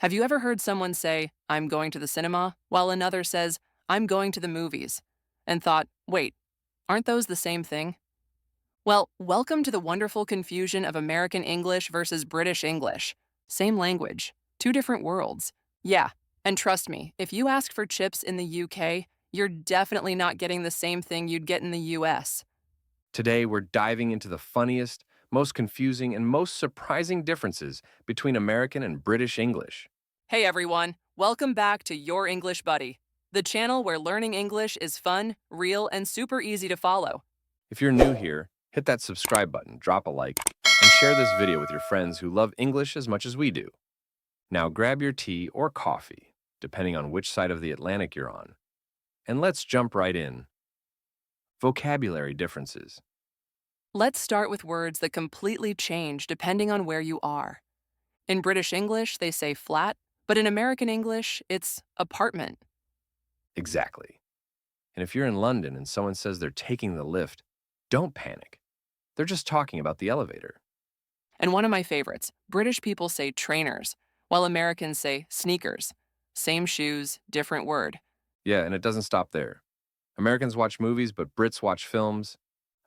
Have you ever heard someone say, I'm going to the cinema, while another says, I'm going to the movies, and thought, wait, aren't those the same thing? Well, welcome to the wonderful confusion of American English versus British English. Same language, two different worlds. Yeah, and trust me, if you ask for chips in the UK, you're definitely not getting the same thing you'd get in the US. Today, we're diving into the funniest, most confusing, and most surprising differences between American and British English. Hey everyone, welcome back to Your English Buddy, the channel where learning English is fun, real, and super easy to follow. If you're new here, hit that subscribe button, drop a like, and share this video with your friends who love English as much as we do. Now grab your tea or coffee, depending on which side of the Atlantic you're on, and let's jump right in. Vocabulary differences. Let's start with words that completely change depending on where you are. In British English, they say flat, but in American English, it's apartment. Exactly. And if you're in London and someone says they're taking the lift, don't panic. They're just talking about the elevator. And one of my favorites, British people say trainers, while Americans say sneakers. Same shoes, different word. Yeah, and it doesn't stop there. Americans watch movies, but Brits watch films.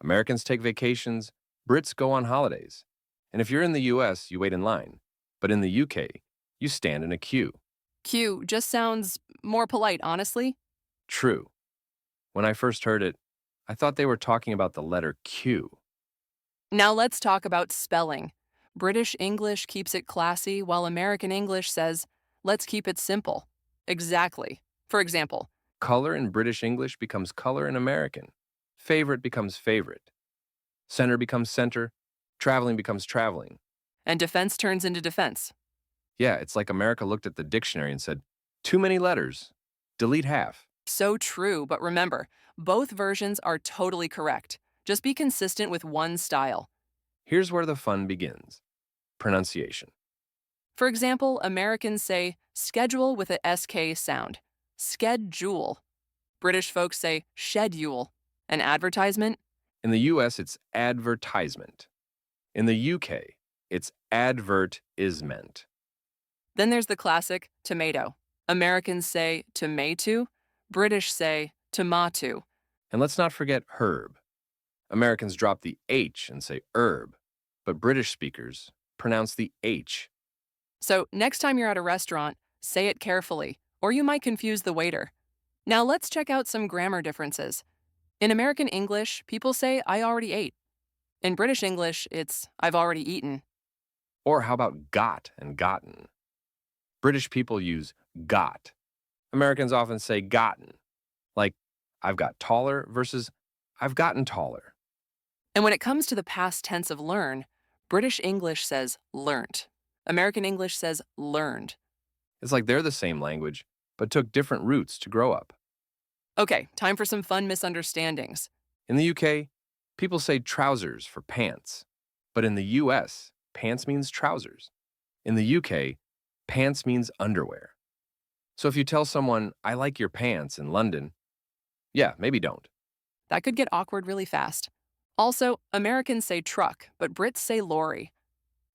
Americans take vacations, Brits go on holidays. And if you're in the US, you wait in line. But in the UK, you stand in a queue. Q just sounds more polite, honestly. True. When I first heard it, I thought they were talking about the letter Q. Now let's talk about spelling. British English keeps it classy, while American English says, let's keep it simple. Exactly. For example, Color in British English becomes color in American. Favorite becomes favorite. Center becomes center. Traveling becomes traveling. and defense turns into defense. Yeah, it's like America looked at the dictionary and said, too many letters. Delete half. So true, but remember, both versions are totally correct. Just be consistent with one style. Here's where the fun begins. Pronunciation. For example, Americans say schedule with a SK sound. Schedule. British folks say schedule. An advertisement? In the US, it's advertisement. In the UK, it's advertisement. Then there's the classic tomato. Americans say tomato. British say tomato. And let's not forget herb. Americans drop the H and say herb, but British speakers pronounce the H. So next time you're at a restaurant, say it carefully, or you might confuse the waiter. Now let's check out some grammar differences. In American English, people say, I already ate. In British English, it's, I've already eaten. Or how about got and gotten? British people use got. Americans often say gotten, like I've got taller versus I've gotten taller. And when it comes to the past tense of learn, British English says learnt. American English says learned. It's like they're the same language, but took different routes to grow up. Okay, time for some fun misunderstandings. In the UK, people say trousers for pants, but in the US, pants means trousers. In the UK, pants means underwear. So if you tell someone, I like your pants in London, yeah, maybe don't. That could get awkward really fast. Also, Americans say truck, but Brits say lorry.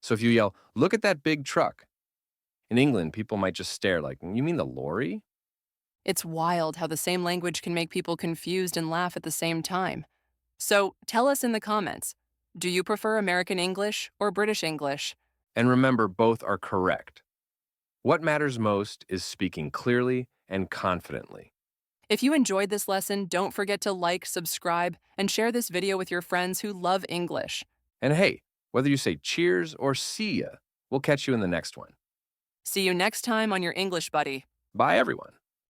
So if you yell, look at that big truck, in England, people might just stare like, you mean the lorry? It's wild how the same language can make people confused and laugh at the same time. So tell us in the comments, do you prefer American English or British English? And remember, both are correct. What matters most is speaking clearly and confidently. If you enjoyed this lesson, don't forget to like, subscribe, and share this video with your friends who love English. And hey, whether you say cheers or see ya, we'll catch you in the next one. See you next time on your English Buddy. Bye, everyone.